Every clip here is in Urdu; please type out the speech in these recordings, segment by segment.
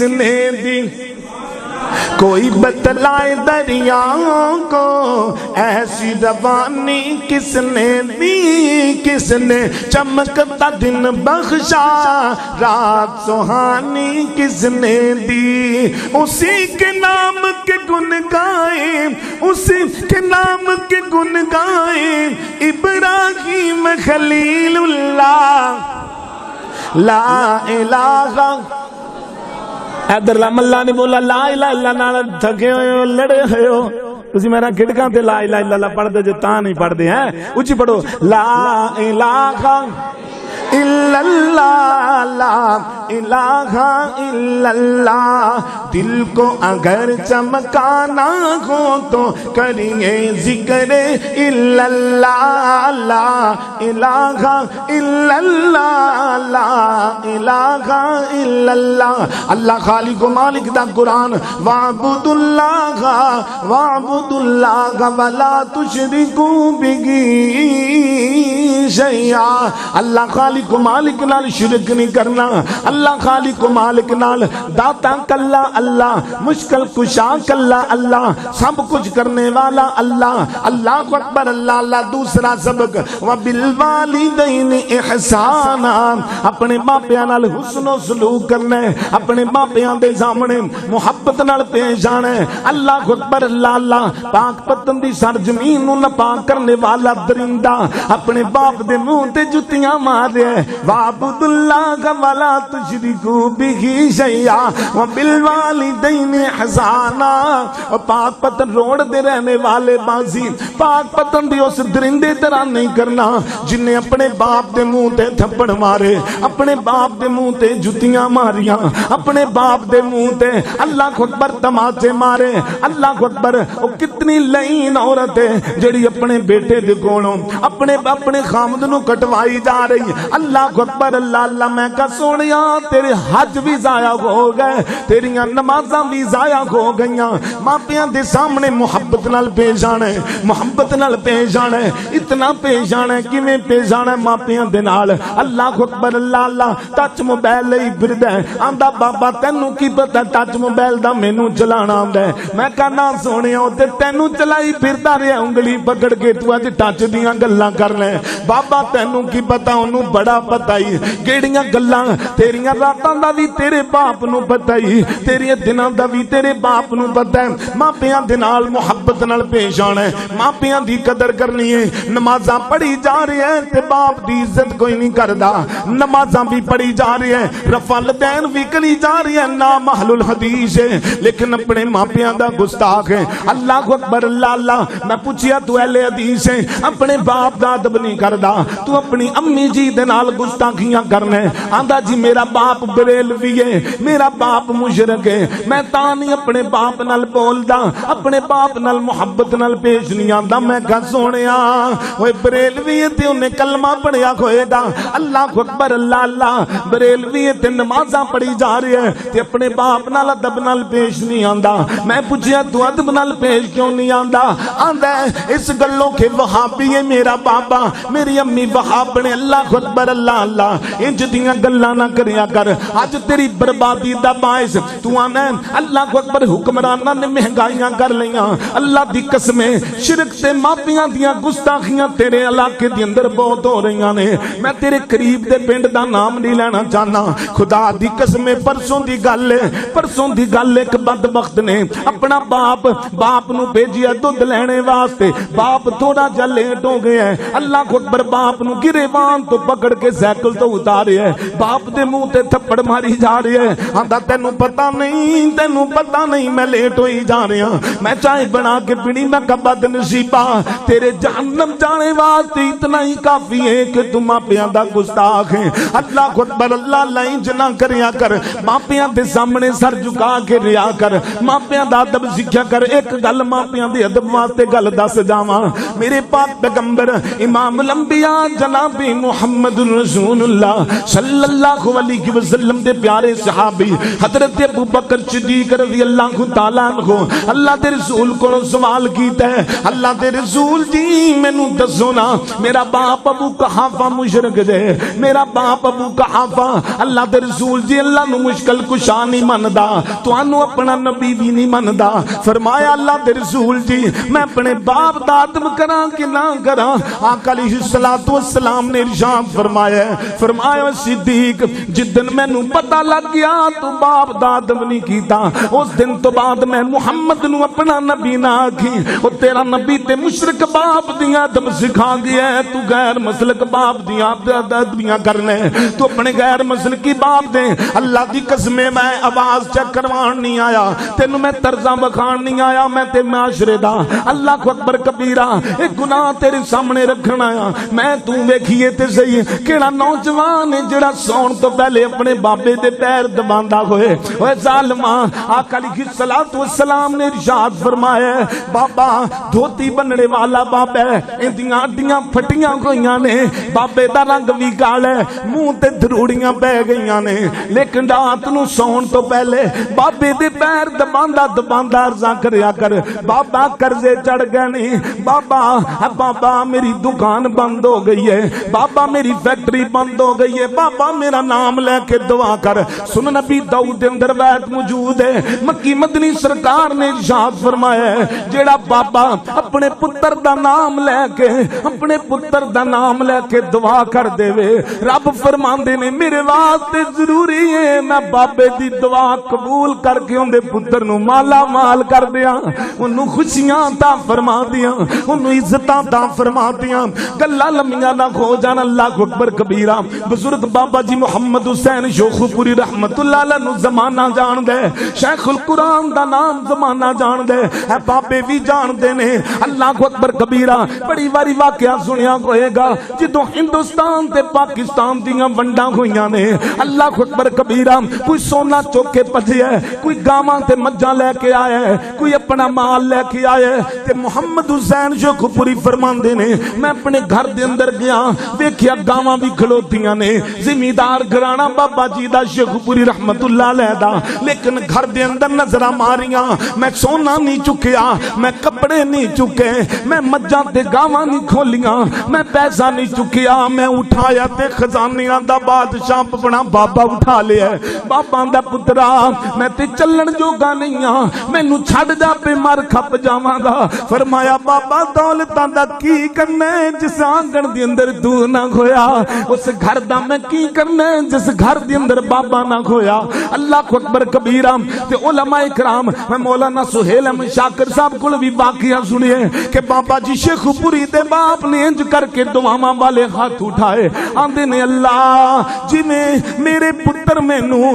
کس نے دی کوئی بتلائے دریاؤں کو ایسی روانی کس نے دی کس نے چمکتا دن بخشا رات سہانی کس نے دی اسی کے نام کے گن گائیں اسی کے نام کے گن گائیں ابراہیم خلیل اللہ لا الہ حیدر اللہ نے بولا لا الہ الا اللہ تھکے ہوئے ہو لڑے ہوئے ہو تسی میرا کھڑکاں تے لا الہ الا اللہ پڑھ دے جو تاں نہیں پڑھ دے ہیں اچھی پڑھو لا الہ الا اللہ لا الہ الا اللہ دل کو اگر چمکانا ہو تو کریے ذکر الا اللہ لا الہ الا اللہ لا الہ الا اللہ اللہ خالق و مالک دا قرآن وعبد اللہ ولا تشرکوا بہ شیئا اللہ خالق و مالک نال شرک نہیں کرنا اللہ خالق و مالک نال داتا کلا اللہ مشکل کشا کلا اللہ سب کچھ کرنے والا اللہ اللہ اکبر اللہ اللہ دوسرا سبق وبالوالدین احسانا اپنے ماپیاں نال حسن و سلوک کرنا ہے اپنے ماپیاں دے سامنے محبت نال پیش آنا ہے اللہ اکبر اللہ اللہ پاک پتن دی سرزمین نو ناپاک کرنے والا درندہ اپنے باپ دے منہ تے جتیاں مار رہے ہیں وعبد اللہ ولا تشرکوا بہ شیئا وبالوالدین احسانا پاک پتن روڈ دے رہنے والے بازی پاک پتن دی اس درندے طرح نہیں کرنا جن نے اپنے باپ دے منہ تے تھپڑ مارے اپنے باپ دے منہ تے جتیاں ماریاں اپنے باپ دے منہ تے اللہ اکبر تماچے مارے اللہ اکبر وہ کتنی لئین عورت ہے جڑی اپنے بیٹے دے کولوں اپنے خامد نو کٹوائی جا رہی اللہ اکبر اللہ اللہ میں کہا سونیا تیرے حج بھی ضائع ہو گئے تیریاں نمازاں بھی ضائع ہو گئیاں ماپیاں دے سامنے محبت نال پیش آنا ہے محبت نال پیش آنا ہے اتنا پیش آنا ہے کیویں پیش آنا ہے ماپیاں دے نال اللہ اکبر اللہ اللہ ٹچ موبائل لئی پھردا ہے آندا بابا تینوں کی پتہ ٹچ موبائل دا مینوں چلانا آندا ہے میں کہا نہ سونیا تے تینوں چلائی پھردا رہیا انگلی پکڑ کے تو اج ٹچ دیاں گلاں کر لے بابا تینوں کی پتہ انہوں بڑا پتہ ہی گیڑیاں گلاں تیریاں راتاں دا بھی تیرے باپ نو پتہ ہی تیرے دناں دا بھی تیرے باپ نو پتہ ہے ماپیاں دے نال محبت نال پیش آنا ہے ماپیاں دی قدر کرنی ہے نمازاں پڑھی جا رہی ہیں تے باپ دی عزت کوئی نہیں کردا نمازاں بھی پڑھی جا رہی ہیں رفع الدین بھی کری جا رہی ہیں نا محل الحدیث ہے لیکن اپنے ماپیاں دا گستاخ ہے اللہ اکبر اللہ اللہ میں پوچھیا تو اہل حدیث ہے اپنے باپ دا ادب نہیں کردا تو اپنی امی جی دے نال گستاخیاں کرنے آندا جی میرا باپ بریلوی ہے میرا باپ مشرک ہے میں تاں نہیں اپنے باپ نال بولدا اپنے باپ نال محبت نال پیش نہیں آندا میں کہا سونیا اوے بریلوی تے اونے کلمہ پڑھیا ہوئے گا اللہ اکبر اللہ اللہ بریلوی تے نمازاں پڑھی جا رہی ہے تے اپنے باپ نال ادب نال پیش نہیں آندا میں پوچھیا تو ادب نال پیش کیوں نہیں آندا آندا اس گلوں کے وہابی ہے میرا بابا میری امی وہاب نے اللہ اکبر اللہ اللہ انج دیاں گلاں نہ کریا کر اج تیری بربادی دا باعث تو آنا اللہ اکبر حکمراناں نے مہنگائیاں کر لیاں اللہ دی قسم شرک تے مافیاں دیاں گستاخیاں تیرے علاقے دی اندر بہت ہو رہیاں نے میں تیرے قریب دے پنڈ دا نام نہیں لینا چاہنا خدا دی قسم پرسوں دی گل ایک بدبخت نے اپنا باپ نو بھیجیا دودھ لینے واسطے باپ تھوڑا جا لیٹ ہو گیا ہے اللہ اکبر باپ نو گریبان تو پکڑ کے سائیکل تو اتارے ہے باپ دے منہ تے تھپڑ ماری جا رہی ہے آندا تینوں پتہ نہیں میں لیٹ ہوئی جا رہا میں چائے بنا کے پینی میں کہا بد نصیبہ تیرے جہنم جانے واسطے اتنا ہی کافی ہے کہ تم ماپیاں دا گستاخ ہے اللہ اکبر اللہ اللہ انج نہ کریا کر ماپیاں دے سامنے سر جھکا کے ریا کر ماپیاں دا ادب سکھیا کر ایک گل ماپیاں دے ادب واسطے گل دس جاواں میرے پاک پیغمبر امام الانبیاء الانبیاء جناب محمد رسول اللہ صلی اللہ علیہ وسلم دے پیارے صحابی حضرت ابو بکر صدیق رضی اللہ تعالیٰ عنہ اللہ دے رسول کو سوال کیتا ہے، اللہ دے رسول جی مینوں دسو نا میرا باپ ابو قحافہ مشرک دے، میرا باپ ابو قحافہ اللہ دے رسول جی اللہ نو مشکل کشا نہیں مندا، تانوں اپنا نبی بھی نہیں مندا۔ فرمایا اللہ دے رسول جی میں اپنے باپ دا ادب کراں کہ نہ کراں؟ آقا علیہ الصلوۃ والسلام نے ارشاد فرمایا صدیق جدن مینوں پتہ لگ گیا تو باپ دا ادب نہیں کیتا، اس دن تو بعد میں محمد نو اپنا نبی نہ آکھی، او تیرا نبی تے مشرک باپ دیاں ادب سکھا گیا ہے، تو غیر مسلک باپ دیاں ادبیاں کرنے، تو اپنے غیر مسلکی باپ دے اللہ دی قسم میں آواز چیک کروان نہیں آیا، تینوں میں طرزاں بخان نہیں آیا، میں تے معاشرے دا اللہ اکبر کبیرہ ایک گناہ تیرے سامنے رکھنا آیا۔ میں تو ویکھیے تے صحیح کیڑا نوجوان ہے جڑا سون تو پہلے اپنے بابے دے پیر دباندا ہوئے، اوے ظالما آقا علیہ الصلوۃ والسلام نے ارشاد فرمایا بابا دھوتی بننے والا بابا ہے، ایندیاں اڈیاں پھٹیاں ہوئیاں نے، بابے دا رنگ بھی کالا ہے، منہ تے دھروڑیاں پہ گئیاں نے، لیکن رات نو سون تو پہلے بابے دے پیر دباندا عرضاں کریا کر بابا قرضے چڑھ گئے نہیں، بابا میری دکان بند ہو گئی ہے، بابا میری فیکٹری بند ہو گئی ہے، بابا میرا نام لے کے دعا کر۔ سن نبی داؤد دے اندر بیت موجود ہے، مکی مدنی سرکار نے ارشاد فرمایا ہے جیڑا بابا اپنے پتر دا نام لے کے اپنے پتر دا نام لے کے دعا کر دے وے، رب فرماندے نے میرے واسطے ضروری ہے میں بابے دی دعا قبول کر کے اون دے پتر نو مالا مال کر دیاں، اونوں خوشیاں عطا فرما دیاں، اونوں عزتاں عطا فرما دیاں، گلاں لمیاں نہ ہو جان۔ اللہ اکبر کبیرہ بزرگ بابا جی محمد حسین شوخو پوری رحمت اللہ علیہ نو زمانہ جان دے، شیخ القرآن دا نام زمانہ جان دے، اے بابے بھی جان دے نے۔ اللہ اکبر کبیرہ بڑی واری واقعہ سنیا ہوئے گا جدوں ہندوستان تے پاکستان دیاں ونڈاں ہوئیاں نے، اللہ اکبر کبیرہ کوئی سونا چوک کے پجیا ہے، کوئی گاواں تے مجھاں لے کے آیا ہے، کوئی اپنا مال لے کے آیا ہے، تے محمد حسین شوخو پوری فرماندے نے میں اپنے گھر دے اندر گیا ویکھیا گاواں بھی کھلوتیاں نے، زمیندار گھرانہ بابا جی دا شیخو پوری رحمت اللہ علیہ دا، لیکن گھر دے اندر نظرہ ماریاں میں سونا نہیں چکیا، میں کپڑے نہیں چکے، میں مجھاں تے گاواں نہیں کھولیاں، میں پیسہ نہیں چکیا، میں اٹھایا تے خزانیاں دا بادشاہ اپنا بابا اٹھا لیا ہے۔ بابا دا پترا میں تے چلن جوگا نہیں ہاں، مینوں چھڈ جا پہ مر کھپ جاواں گا۔ فرمایا بابا دولتاں دا کی کرنا ہے جس آنگن دے اندر تو نہ کھویا، اس گھر دا میں کی کرنا ہے جس گھر دے اندر بابا نہ کھویا۔ اللہ اکبر کبیرہ تے علماء کرام میں مولانا سہیل احمد شاکر صاحب کو بھی واقعہ سنیے کہ بابا جی شیخو پوری دے باپ نے انج کر کے دعاواں والے ہاتھ اٹھائے، آندے نے اللہ جی میرے پتر مینوں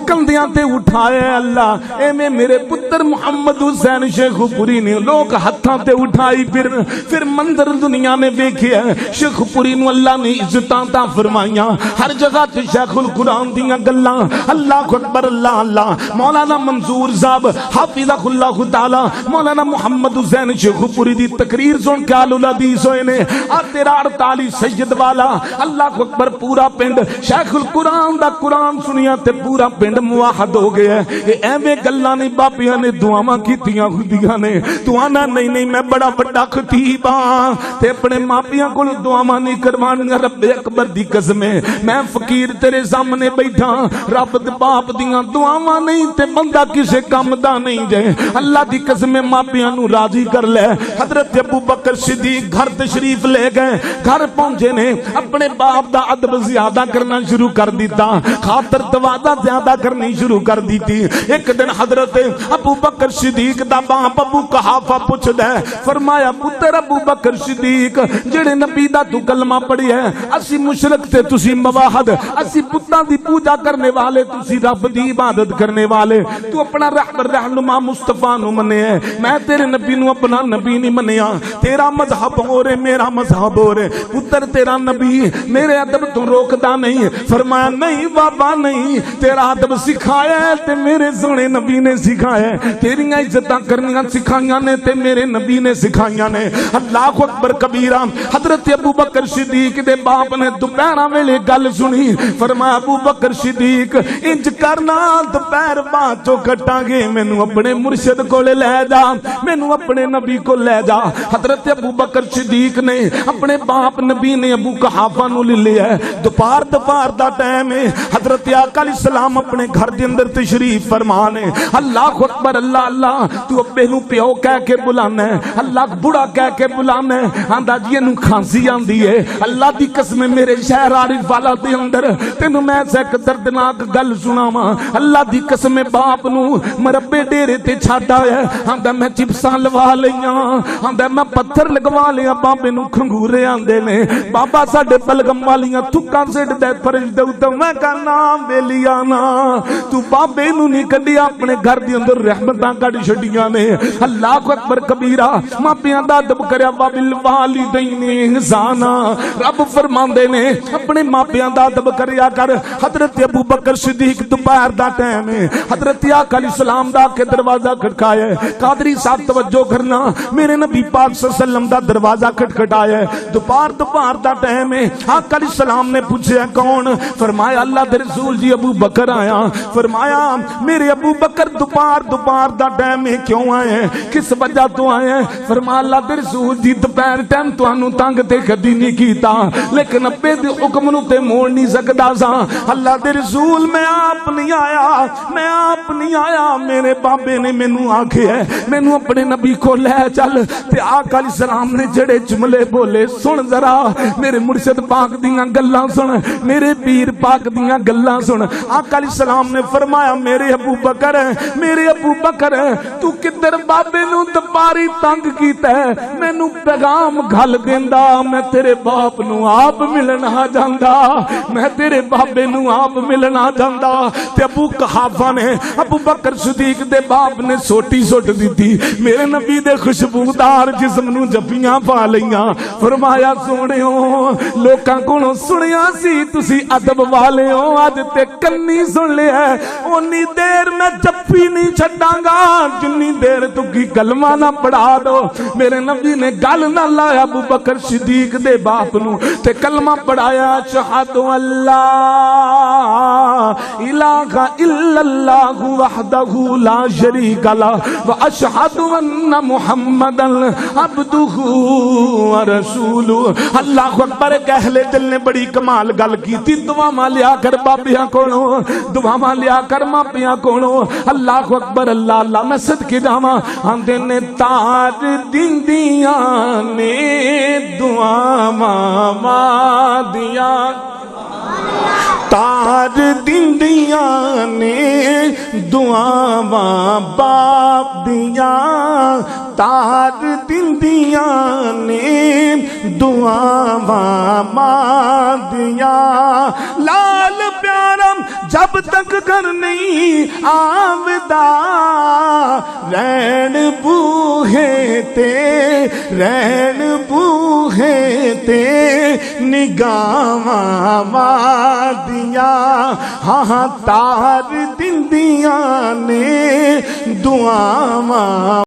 کندیاں تے اٹھائے اللہ ایویں میرے پتر محمد حسین شیخو پوری نے لوگ ہتھاں تے اٹھائی، پھر منظر دنیا نے ویکھیا شیخو پوری نو اللہ نے عزتاں عطا فرمائیاں، ہر جگہ تے شیخ القرآن دیاں گلاں۔ اللہ اکبر اللہ اللہ۔ مولانا منظور صاحب حافظہ اللہ تعالی مولانا محمد حسین شیخو پوری دی تقریر سن کے آل الحدیث ہوئے نے، آ تیرا 48 سید والا اللہ اکبر پورا پنڈ شیخ القرآن دا قرآن سنیا تے پورا پنڈ موحد ہو گیا ہے۔ ایویں گلاں نہیں بابیاں نے دعاواں کیتیاں ہوندیاں نے، تو آنا نہیں میں بڑا بڑا خطیب ہاں تے اپنے ماپیاں کول دعاواں نہیں کروانیاں، رب اکبر دی قسم ہے میں فقیر تیرے سامنے بیٹھا، رب دے باپ دیاں دعاواں نہیں تے بندہ کسے کم دا نہیں جے، اللہ دی قسم ماپیاں نو راضی کر لے۔ حضرت ابو بکر صدیق گھر تشریف لے گئے، گھر پہنچے نے اپنے باپ دا ادب زیادہ کرنا شروع کر دیتا، خاطر تواضع زیادہ کرنی شروع کر دیتی۔ ایک دن حضرت ابو بکر صدیق دا باپ ابو قحافہ پوچھدا ہے، فرمایا پتر ابو بکر صدیق جڑے نبی دا تو کلمہ پڑھی ہے، اسی مشرک تے تسی موحد، اسی بتاں دی پوجا کرنے والے تسی رب دی عبادت کرنے والے، تو اپنا رہنما مصطفیٰ نو منے ہے، میں تیرے نبی نو اپنا نبی نہیں منیا، تیرا مذہب ہو رہے میرا مذہب ہو رہے، پتر تیرا نبی میرے ادب تو روکدا نہیں۔ فرمایا نہیں بابا نہیں، تیرا ادب سکھایا ہے تے میرے سونے نبی نے سکھایا ہے، تیریاں عزتاں کرنیاں سکھائیاں نے تے میرے نبی نے سکھائیاں نے۔ اللہ اکبر کبیرہ حضرت ابو بکر صدیق دے باپ نے دوپہر ویلے گل سنی فرمایا ابو بکر صدیق انج کرنا دوپہر بعد چو کٹاں گے مینوں اپنے مرشد کو لے جا مینوں اپنے نبی کو لے جا حضرت ابو بکر صدیق نے اپنے باپ نبی نے ابو قحافہ نو لے لیا دوپہر دا ٹائم ہے حضرت آقا علیہ السلام اپنے گھر دے اندر تشریف فرمانے اللہ اکبر اللہ اللہ تو ابے نو پیو کہہ کے بلانا ہے اللہ بڑا کہہ کے بلانا ہے آندا جی نو کھانسی آندی ہے اللہ دی قسم میرے شہر عارف والا دے اندر تینوں میں ایک دردناک گل سناواں اللہ دی قسم باپ نو مربے ڈیرے تے چھڈ آیا آندا میں چپساں لوا لیاں آندا میں پتھر لگوا لیا بابے نو کھنگورے آندے نے بابا ساڈے بلگم والیاں تھکاں سٹ دے فرج دے تے میں کہنا بیلیا نا تو بابے نو نہیں کڈیا اپنے گھر دے اندر رحمتاں کڈ چھڈیاں نے اللہ اکبر کبیرہ ماپیاں دا ادب کریا وبالوالدین احسانا رب فرماندے نے اپنے ماپیاں دا ادب کریا کر حضرت ابو بکر صدیق دوپہر دا ٹائم ہے حضرت آقا علیہ السلام دا کے دروازہ کھٹکایا ہے قادری صاحب توجہ کرنا میرے نبی پاک صلی اللہ علیہ وسلم دا دروازہ کھٹکھٹایا ہے دوپہر دا ٹائم ہے آقا علیہ السلام نے پوچھا کون فرمایا اللہ دے رسول جی ابو بکر آیا فرمایا میرے ابو بکر دوپہر دا ٹائم ہے کیوں آئے ہیں کس وجہ تو آئے ہیں فرمایا اللہ دے رسول جی دوپہر ٹائم تانوں تنگ تے کدی نہیں کیتا لیکن ابے دے حکم نو تے موڑ نہیں سکدا سا اللہ دے رسول میں آپ نہیں آیا میرے بابے نے مینوں آکھیا ہے مینوں اپنے نبی کو لے چل تے آقا علیہ السلام نے جڑے جملے بولے سن ذرا میرے مرشد پاک دیاں گلاں سن میرے پیر پاک دیاں گلاں سن آقا علیہ السلام نے فرمایا میرے ابو بکر تو کدھر بابے نو دپاری تنگ کیتا ہے مینوں پیغام گھل دیندا میں تیرے باپ نو آپ ملنا جاندا میں تیرے بابے نو آپ ملنا جاندا تے ابو قحافہ نے ابو بکر صدیق دے باپ نے سوٹی سٹ دیتی میرے نبی دے خوشبودار جسم نو جفیاں پا لیاں فرمایا سونےو لوکاں کولوں سنیا سی تسی ادب والے ہو اج تے کنی سن لیا اونی دیر میں جفی نہیں چھڈاں گا جنی دیر تو کی کلمہ نہ پڑھا دو میرے نبی نے گل نہ لایا ابو بکر صدیق دے باپ نو تے کلمہ پڑھایا اشہد اللہ الہ الا اللہ وحدہ لا شریک لہ واشہد ان محمدا عبدہ ورسولہ اللہ اکبر ایک اہل دل نے بڑی کمال گل کی تھی دعا لیا کر بابیاں کولوں دعا لیا کر ماپیاں کولوں اللہ اکبر اللہ اللہ میں صدقے جاواں آندے نے تاج دیندیاں نے دعاواں دیا تاج دیندیاں نے دعاواں باپ دیا تاج دیندیاں نے دعاواں ماں دیا لال پیارم جب تک گھر نہیں آمدہ رین بوہے تے نگاواں ماں دیا ہاں تاج دیندیاں نے دعاواں